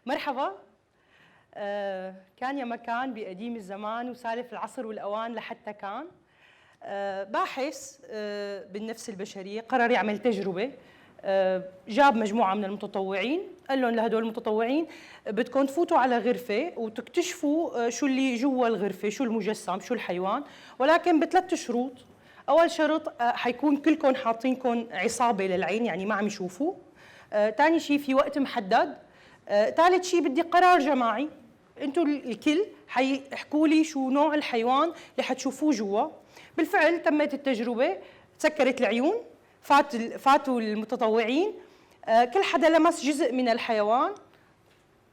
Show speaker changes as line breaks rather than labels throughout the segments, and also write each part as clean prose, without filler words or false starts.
مرحبا. كان يا مكان بقديم الزمان وسالف العصر والأوان لحتى كان باحث بالنفس البشرية قرر يعمل تجربة. جاب مجموعة من المتطوعين، قال لهم لهدول المتطوعين بدكم تفوتوا على غرفة وتكتشفوا شو اللي جوا الغرفة، شو المجسم، شو الحيوان، ولكن بثلاث شروط. أول شرط حيكون كلكم حاطينكم عصابة للعين، يعني ما عم يشوفوا. ثاني شيء في وقت محدد. ثالث شيء بدي قرار جماعي، انتم الكل حيحكوا لي شو نوع الحيوان اللي حتشوفوه جوا. بالفعل تمت التجربه، تسكرت العيون، فاتوا المتطوعين، كل حدا لمس جزء من الحيوان،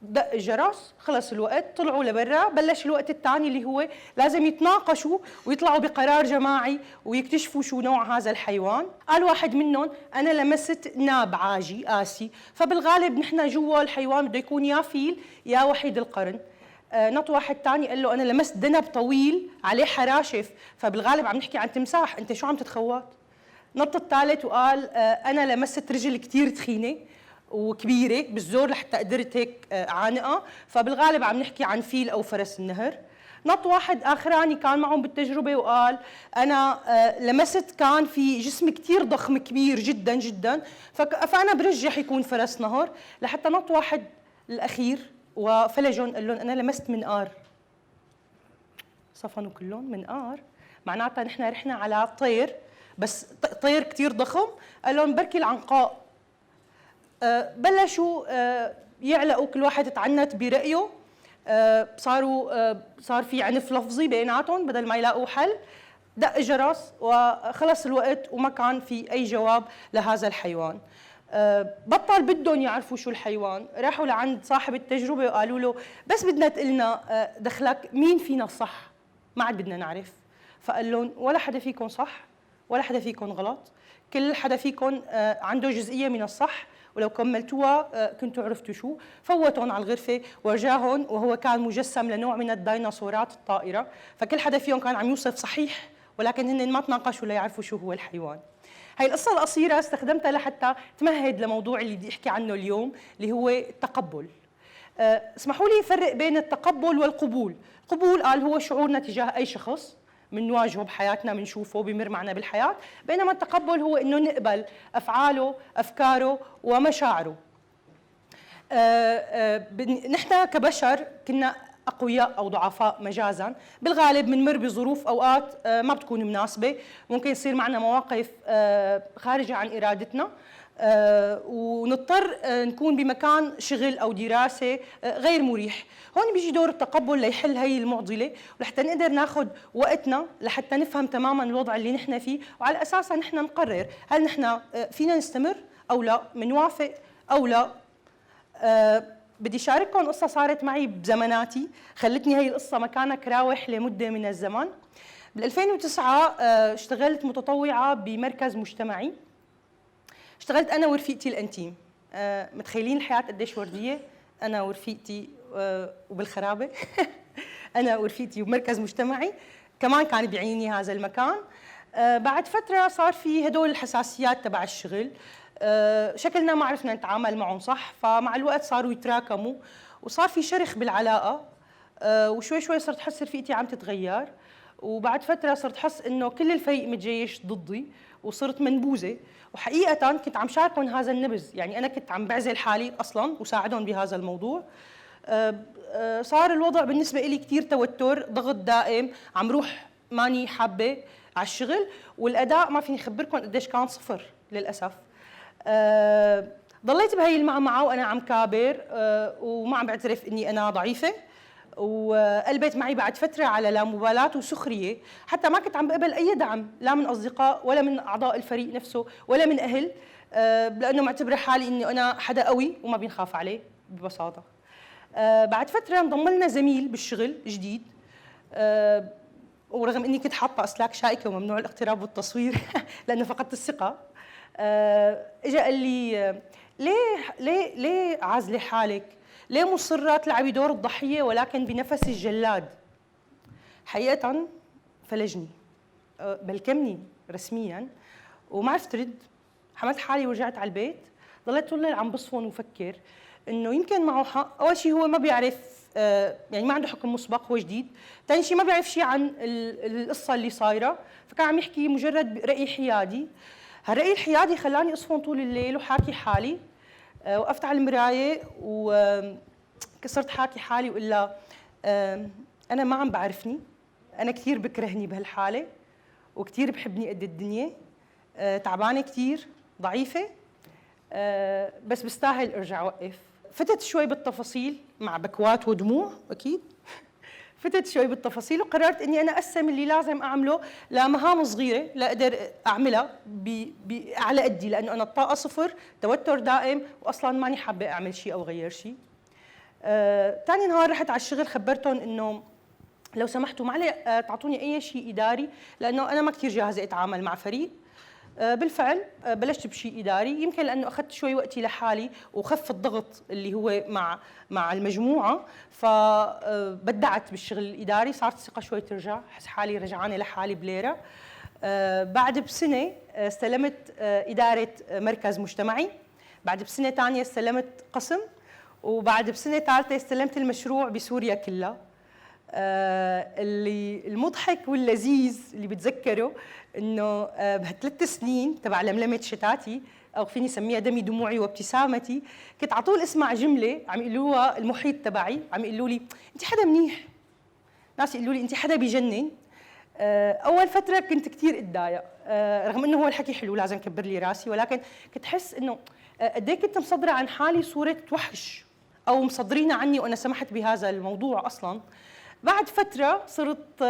دق الجرس، خلص الوقت، طلعوا لبرا، بلش الوقت الثاني اللي هو لازم يتناقشوا ويطلعوا بقرار جماعي ويكتشفوا شو نوع هذا الحيوان. قال واحد منهم انا لمست ناب عاجي قاسي، فبالغالب نحن جوا الحيوان بده يكون يا فيل يا وحيد القرن. نط واحد ثاني قال له انا لمست ذنب طويل عليه حراشف، فبالغالب عم نحكي عن تمساح، انت شو عم تتخوت؟ نط الثالث وقال انا لمست رجل كثير تخينه وكبيره بالزور لحتى قدرت هيك عانقها، فبالغالب عم نحكي عن فيل او فرس النهر. نط واحد اخراني كان معهم بالتجربه وقال انا لمست كان في جسم كثير ضخم كبير جدا جدا، فانا برجح يكون فرس نهر. لحتى نط واحد الاخير وفلجهم قال لهم انا لمست منقار. صفنوا كلهم منقار، معناتها نحن رحنا على طير، بس طير كثير ضخم. قال لهم بركي العنقاء. بلشوا يعلقوا، كل واحد تعنت برأيه. صار في عنف لفظي بيناتهم بدل ما يلاقوا حل. دق جرس وخلص الوقت وما كان في أي جواب لهذا الحيوان. بطل بدهم يعرفوا شو الحيوان، راحوا لعند صاحب التجربة وقالوا له بس بدنا تقلنا دخلك مين فينا الصح، ما عاد بدنا نعرف. فقال لهم ولا حدا فيكم صح ولا حدا فيكم غلط، كل حدا فيكم عنده جزئية من الصح، ولو كملتوها كنتوا عرفتوا شو. فوتهم على الغرفة ورجاهم، وهو كان مجسم لنوع من الديناصورات الطائرة، فكل حدا فيهم كان عم يوصف صحيح، ولكن هن ما تناقشوا ليعرفوا شو هو الحيوان. هاي القصة القصيرة استخدمتها لحتى تمهد لموضوع اللي بدي احكي عنه اليوم، اللي هو التقبل. اسمحوا لي افرق بين التقبل والقبول. القبول قال هو شعورنا تجاه اي شخص بنواجهه بحياتنا، بنشوفه بيمر معنا بالحياة، بينما التقبل هو انه نقبل افعاله، افكاره ومشاعره. نحن كبشر كنا اقوياء او ضعفاء مجازا، بالغالب بنمر بظروف اوقات ما بتكون مناسبه، ممكن يصير معنا مواقف خارجه عن ارادتنا، ونضطر نكون بمكان شغل او دراسه غير مريح. هون بيجي دور التقبل ليحل هي المعضله، ولحتى نقدر ناخذ وقتنا لحتى نفهم تماما الوضع اللي نحن فيه، وعلى اساسها نحن نقرر هل نحن فينا نستمر او لا، منوافق او لا. بدي شارككم قصة صارت معي بزماناتي، خلتني هي القصة مكانها كراوح لمدة من الزمن. بال 2009 اشتغلت متطوعة بمركز مجتمعي، اشتغلت أنا ورفيقتي الأنتيم. متخيلين الحياة قديش وردية؟ أنا ورفيقتي وبالخرابة أنا ورفيقتي بمركز مجتمعي، كمان كان بيعيني هذا المكان. بعد فترة صار في هدول الحساسيات تبع الشغل، شكلنا ما عرفنا نتعامل معهم صح، فمع الوقت صاروا يتراكموا وصار في شرخ بالعلاقة. وشوي شوي صرت أحس رفيقتي عم تتغير، وبعد فترة صرت أحس إنه كل الفريق متجيش ضدي، وصرت منبوذة. وحقيقة كنت عم شاركهم هذا النبذ، يعني أنا كنت عم بعزل حالي أصلاً وساعدهم بهذا الموضوع. صار الوضع بالنسبة لي كتير توتر، ضغط دائم، عم روح ماني حابة على الشغل، والأداء ما فيني أخبركم قديش كان صفر للأسف. ضليت بهي المعمعة وأنا عم كابر، وما عم بعترف إني أنا ضعيفة، وقلبت معي بعد فترة على لا مبالاة وسخرية، حتى ما كنت عم بقبل أي دعم لا من أصدقاء ولا من أعضاء الفريق نفسه ولا من أهل، لأنه معتبرة حالي إني أنا حدا قوي وما بينخاف عليه ببساطة. بعد فترة انضم لنا زميل بالشغل جديد، ورغم إني كنت حاطة أسلاك شائكة وممنوع الاقتراب والتصوير لأنه فقدت الثقة، اجى قال لي ليه عازلة حالك؟ ليه مصرة تلعبي دور الضحية ولكن بنفس الجلاد؟ حقيقة فلجني، بلكمني رسميا، وما عرفت رد. حملت حالي ورجعت على البيت. ضليت طول الليل عم بصفن وفكر انه يمكن معه حق. اول شيء هو ما بيعرف، يعني ما عنده حكم مسبق، هو جديد. ثاني شيء ما بيعرف شيء عن القصه اللي صايره، فكان عم يحكي مجرد راي حيادي. هالراي الحيادي خلاني اصفن طول الليل وحاكي حالي. وقفت على المرايه وكسرت حاكي حالي وقول لها انا ما عم بعرفني، انا كثير بكرهني بهالحاله وكثير بحبني قد الدنيا، تعبانه كثير، ضعيفه، بس بستاهل ارجع اوقف. فتت شوي بالتفاصيل مع بكوات ودموع اكيد. فتت شوي بالتفاصيل وقررت اني انا اقسم اللي لازم اعمله لمهام صغيره لاقدر اعملها على قدي، لانه انا الطاقه صفر، توتر دائم، واصلا ماني حابه اعمل شيء او غير شيء. ثاني نهار رحت على الشغل، خبرتهم انه لو سمحتوا ما علي تعطوني اي شيء اداري، لانه انا ما كثير جاهزه اتعامل مع فريق. بالفعل بلشت بشيء اداري، يمكن لانه اخذت شوي وقتي لحالي وخف الضغط اللي هو مع المجموعه، فبدعت بالشغل الاداري، صارت الثقه شوي ترجع، احس حالي رجعانه لحالي بليره. بعد بسنه استلمت اداره مركز مجتمعي، بعد بسنه ثانيه استلمت قسم، وبعد بسنه ثالثه استلمت المشروع بسوريا كلها. اللي المضحك واللذيذ اللي بتذكره انه بهالثلاث سنين تبع لملمه شتاتي، او فيني سميها دمي دموعي وابتسامتي، كنت على طول اسمع جمله عم يقولوها المحيط تبعي، عم يقولوا لي انت حدا منيح، ناس يقولوا لي انت حدا بجنن. اول فتره كنت كثير اتضايق، رغم انه هو الحكي حلو لازم كبر لي راسي، ولكن كنت احس انه قد ايه كنت مصدره عن حالي صوره وحش، او مصدرين عني وانا سمحت بهذا الموضوع اصلا. بعد فترة صرت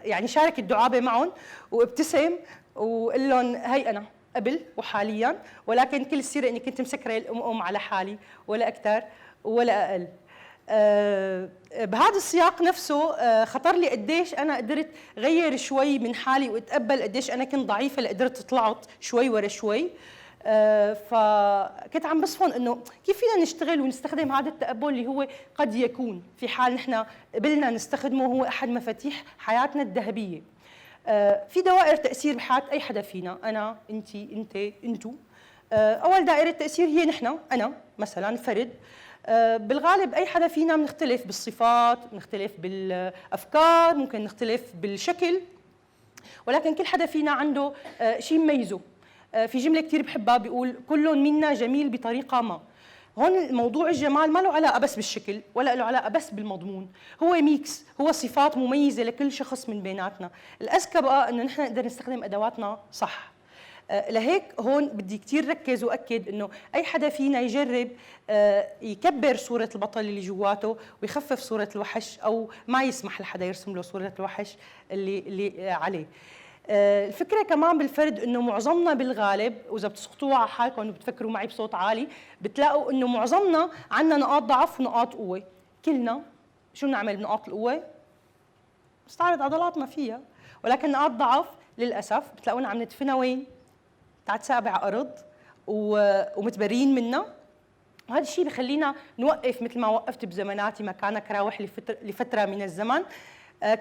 يعني شارك الدعابة معهم وابتسم وقول لهم هي أنا قبل وحاليا، ولكن كل السيرة إني كنت مسكرة الأم على حالي، ولا أكثر ولا أقل. بهذا السياق نفسه خطر لي قديش أنا قدرت غير شوي من حالي وأتقبل قديش أنا كنت ضعيفة لقدرت طلعت شوي ورا شوي. فكنت عم بصفن انه كيف فينا نشتغل ونستخدم هذا التقبل اللي هو قد يكون في حال نحن قبلنا نستخدمه، هو احد مفاتيح حياتنا الذهبيه. في دوائر تاثير بحياه اي حدا فينا، انا، انت، انتو. اول دائره تاثير هي نحن، انا مثلا فرد. بالغالب اي حدا فينا بنختلف بالصفات، بنختلف بالافكار، ممكن نختلف بالشكل، ولكن كل حدا فينا عنده شيء يميزه. في جملة كثير بحبها بيقول كل منا جميل بطريقة ما. هون موضوع الجمال ما له علاقة بس بالشكل، ولا له علاقة بس بالمضمون، هو ميكس، هو صفات مميزة لكل شخص من بيناتنا. الأذكى بقى إنه نحن نقدر نستخدم أدواتنا صح. لهيك هون بدي كثير ركز وأكد إنه أي حدا فينا يجرب يكبر صورة البطل اللي جواته ويخفف صورة الوحش، أو ما يسمح لحدا يرسم له صورة الوحش اللي عليه. الفكرة كمان بالفرد انه معظمنا بالغالب، واذا بتسقطوها على حالكم وبتفكروا معي بصوت عالي، بتلاقوا انه معظمنا عندنا نقاط ضعف ونقاط قوة. كلنا شو بنعمل بنقاط القوة؟ نستعرض عضلاتنا فيها، ولكن نقاط ضعف للاسف بتلاقونا عم ندفنها وين؟ تحت سابع ارض ومتبرين منها. وهذا الشيء بخلينا نوقف مثل ما وقفت بزماناتي مكانك راوح لفترة من الزمن.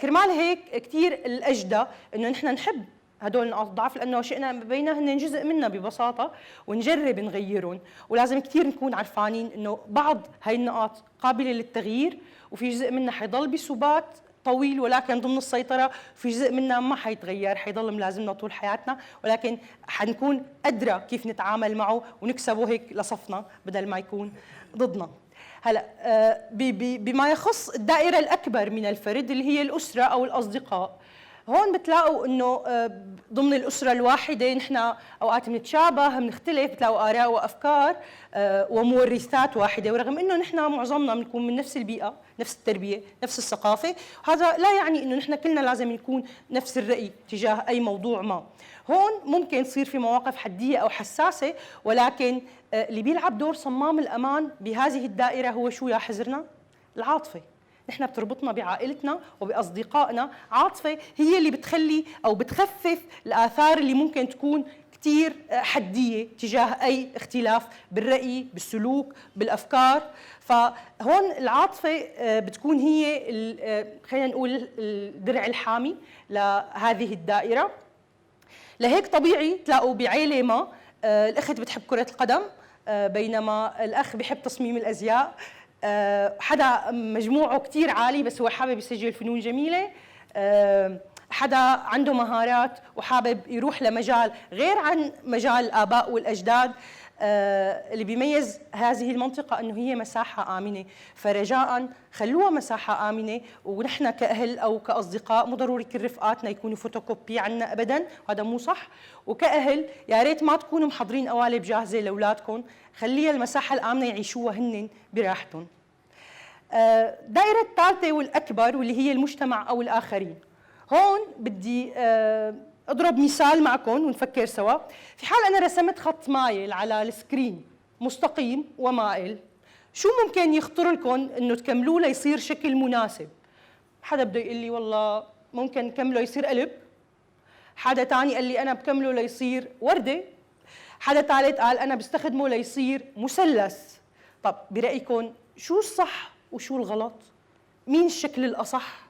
كرمال هيك كثير الاجدى انه نحن نحب هدول نقاط الضعف، لانه شئنا بينا هن جزء منا ببساطه، ونجرب نغيرهم. ولازم كثير نكون عرفانين انه بعض هاي النقاط قابله للتغيير، وفي جزء منا حيضل بسبات طويل ولكن ضمن السيطره، وفي جزء منا ما حيتغير، حيضل ملازمنا طول حياتنا، ولكن حنكون قادره كيف نتعامل معه ونكسبه هيك لصفنا بدل ما يكون ضدنا. هلا بما يخص الدائره الاكبر من الفرد اللي هي الاسره او الاصدقاء، هون بتلاقوا انه ضمن الاسره الواحده نحن اوقات بنتشابه، بنختلف، بتلاقوا اراء وافكار ومورثات واحده، ورغم انه نحن معظمنا بنكون من نفس البيئه، نفس التربيه، نفس الثقافه، وهذا لا يعني انه نحن كلنا لازم نكون نفس الراي تجاه اي موضوع ما. هون ممكن تصير في مواقف حديه او حساسه، ولكن اللي بيلعب دور صمام الامان بهذه الدائره هو شو يا حزرنا؟ العاطفه. نحن بتربطنا بعائلتنا وبأصدقائنا عاطفة، هي اللي بتخلي أو بتخفف الآثار اللي ممكن تكون كتير حدية تجاه أي اختلاف بالرأي، بالسلوك، بالأفكار. فهون العاطفة بتكون هي خلينا نقول الدرع الحامي لهذه الدائرة. لهيك طبيعي تلاقوا بعيلة ما الأخت بتحب كرة القدم، بينما الأخ بحب تصميم الأزياء. حدا مجموعه كتير عالي بس هو حابب يسجل فنون جميلة. حدا عنده مهارات وحابب يروح لمجال غير عن مجال الآباء والأجداد. اللي بيميز هذه المنطقة أنه هي مساحة آمنة، فرجاء خلوها مساحة آمنة. ونحن كأهل أو كأصدقاء مو ضروري كل رفقاتنا يكونوا فوتوكوبي عنا أبدا، هذا مو صح. وكأهل يا ريت ما تكونوا محضرين قوالب جاهزة لأولادكم، خليها المساحة الآمنة يعيشوها هن براحتهم. الدائرة الثالثة والأكبر واللي هي المجتمع أو الآخرين. هون بدي اضرب مثال معكم ونفكر سوا. في حال انا رسمت خط مايل على السكرين مستقيم ومائل، شو ممكن يخطر لكم انه تكملوه ليصير شكل مناسب؟ حدا بده يقول لي والله ممكن نكمله يصير قلب، حدا ثاني قال لي انا بكمله ليصير ورده، حدا ثالث قال انا بستخدمه ليصير مثلث. طب برايكم شو الصح وشو الغلط؟ مين الشكل الاصح؟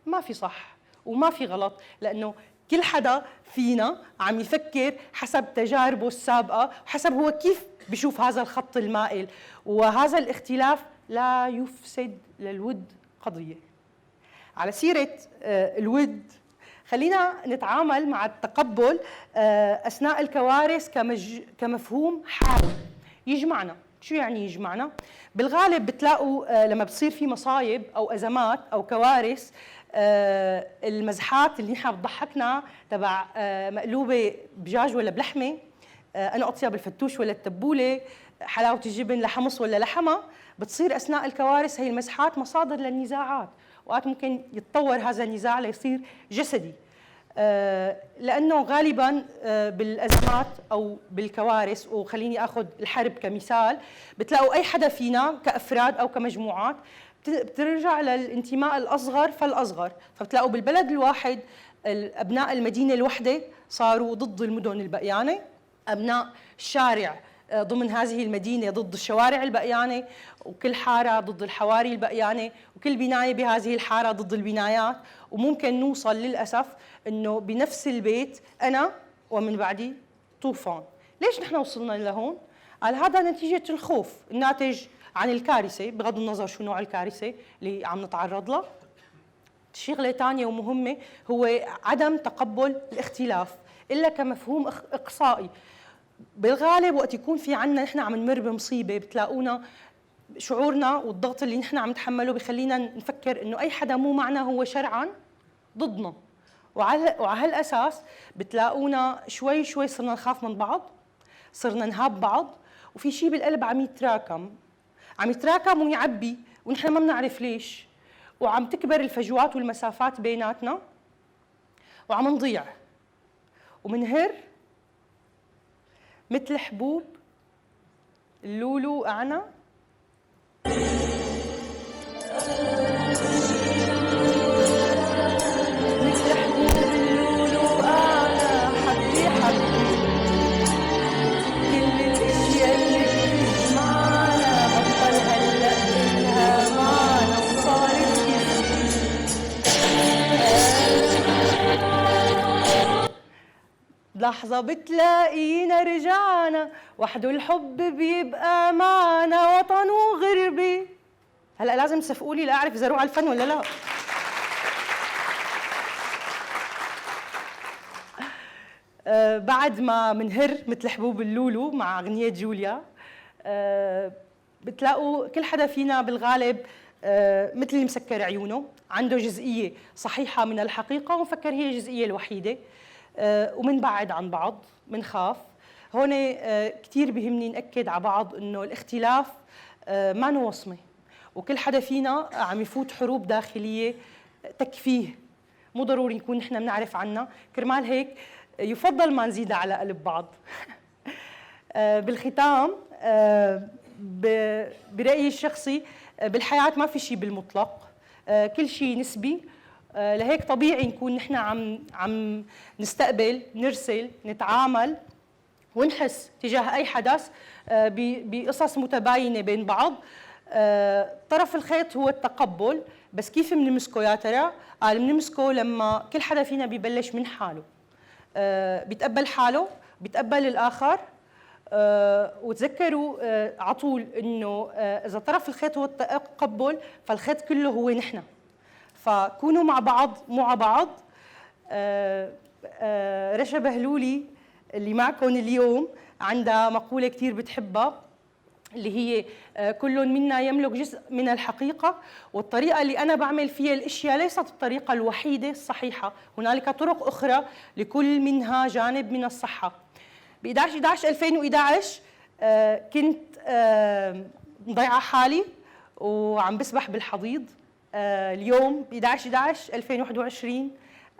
ما في صح وما في غلط، لأنه كل حدا فينا عم يفكر حسب تجاربه السابقة وحسب هو كيف بيشوف هذا الخط المائل، وهذا الاختلاف لا يفسد للود قضية. على سيرة الود، خلينا نتعامل مع التقبل أثناء الكوارث كمفهوم حاد يجمعنا. شو يعني يجمعنا؟ بالغالب بتلاقوا لما بتصير في مصايب أو أزمات أو كوارث، المزحات اللي نحن بتضحكنا تبع مقلوبه بجاج ولا بلحمه، انا اطيب الفتوش ولا التبوله، حلاوه الجبن لحمص ولا لحمه، بتصير اثناء الكوارث هي المزحات مصادر للنزاعات، وقت ممكن يتطور هذا النزاع ليصير جسدي. لانه غالبا بالازمات او بالكوارث، وخليني اخذ الحرب كمثال، بتلاقوا اي حدا فينا كافراد او كمجموعات بترجع للانتماء الأصغر فالأصغر، فبتلاقوا بالبلد الواحد أبناء المدينة الوحدة صاروا ضد المدن البقيانة، أبناء الشارع ضمن هذه المدينة ضد الشوارع البقيانة، وكل حارة ضد الحواري البقيانة، وكل بناية بهذه الحارة ضد البنايات. وممكن نوصل للأسف أنه بنفس البيت أنا ومن بعدي طوفان. ليش نحن وصلنا لهون؟ قال هذا نتيجة الخوف الناتج عن الكارثة، بغض النظر شو نوع الكارثة اللي عم نتعرض لها. شغلة ثانية ومهمة هو عدم تقبل الاختلاف إلا كمفهوم إقصائي. بالغالب وقت يكون في عنا نحن عم نمر بمصيبة، بتلاقونا شعورنا والضغط اللي نحن عم نتحمله بخلينا نفكر إنه أي حدا مو معنا هو شرعاً ضدنا، وعلى هالأساس بتلاقونا شوي شوي صرنا نخاف من بعض، صرنا نهاب بعض، وفي شيء بالقلب عم يتراكم ويعبي ونحن ما بنعرف ليش، وعم تكبر الفجوات والمسافات بيناتنا، وعم نضيع ومنهر مثل حبوب اللولو أعنا. مثل حبوب اللولو أعنا، حبي حبي كل الاشياء اللي بتجمعنا بطل هلا كلها معنا وصارت لحظة بتلاقينا رجعنا، وحده الحب بيبقى معنا وطن وغربي. هلا لازم تسفقوا لي لاعرف اذا روح على الفن ولا لا. بعد ما منهر مثل حبوب اللولو مع اغنية جوليا، بتلاقوا كل حدا فينا بالغالب مثل اللي مسكر عيونه عنده جزئية صحيحة من الحقيقة ومفكر هي الجزئية الوحيدة، ومنبعد عن بعض، منخاف. هون كتير بيهمني نأكد على بعض إنه الاختلاف ما وصمة، وكل حدا فينا عم يفوت حروب داخلية تكفيه، مو ضروري نكون نحن بنعرف عنها، كرمال هيك يفضل ما نزيد على قلب بعض. بالختام، برأيي الشخصي بالحياة ما في شيء بالمطلق، كل شيء نسبي. لهيك طبيعي نكون نحن عم نستقبل، نرسل، نتعامل ونحس تجاه أي حدث بقصص متباينة بين بعض. طرف الخيط هو التقبل، بس كيف بنمسكه يا ترى؟ قال بنمسكه لما كل حدا فينا بيبلش من حاله، بيتقبل حاله، بيتقبل الآخر، وتذكروا على طول انه اذا طرف الخيط هو التقبل فالخيط كله هو نحن. فكونوا مع بعض مو على بعض. رشا بهلولي اللي معكم اليوم عندها مقولة كتير بتحبها اللي هي كل منا يملك جزء من الحقيقة، والطريقة اللي أنا بعمل فيها الأشياء ليست الطريقة الوحيدة الصحيحة، هنالك طرق أخرى لكل منها جانب من الصحة. ب 11/11/2011 كنت مضيعة حالي وعم بسبح بالحضيض. اليوم ب 11/11/2021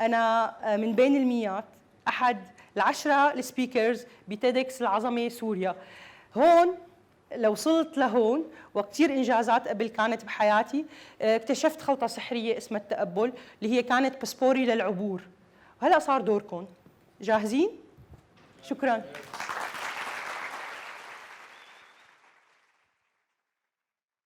أنا من بين الميات أحد ال10 السبيكرز بتيدكس العظمة سوريا. هون لو وصلت لهون وكثير إنجازات قبل كانت بحياتي، اكتشفت خلطة سحرية اسمها التقبل اللي هي كانت باسبوري للعبور. وهلأ صار دوركم. جاهزين؟ شكراً.